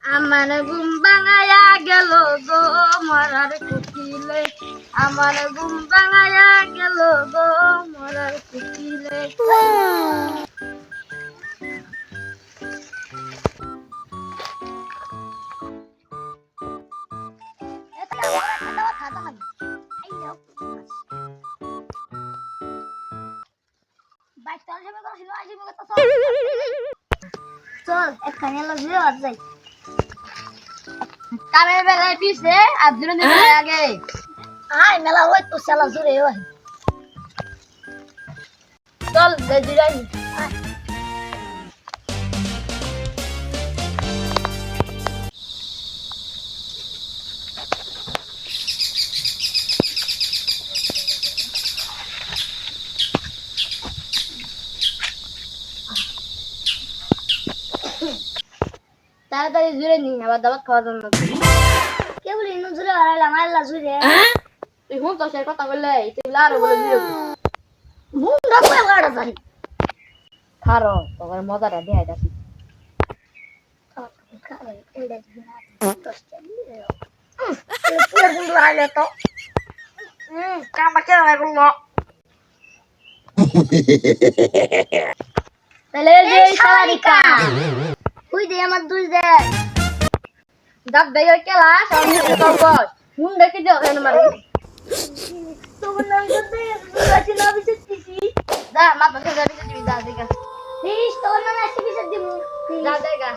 আমার ঘুম ভাঙায়া গেল গো মরার কুকিলে, আমার ঘুম ভাঙায়া গেল গো মরার কুকিলে। চল এখানে লাগবে আর যাই কামের বেলায় পিছে আর দুজন আগে আয় মেলা হয় তো শালা জুড়ে হয় চল গজিরাই তাড়াতাড়ি জুড়ে নি আবার দাবাত খাওয়ার জন্য কে বলি ইনু জুড়ে হারাইলাম আল্লাহ জুড়ে তুই হুন তো সে কথা বললে তুই লারো বলে জুড়ে হুন না কই লাড়া জানি খারো তোর মজাটা দেখাই দাসি কামা কে লাগলো তাহলে যে সারিকা কই দে আমার দুই দে দাব দে ওই কেলা সামনে তো বস হুন দেখি দাও এনে মারি তোমার নাম করতে আছে না বিশেষ কিছু দা মা পাশে যাবি দিবি দা দেখা প্লিজ তোর নাম আসি বিশেষ দিমু যা দেখা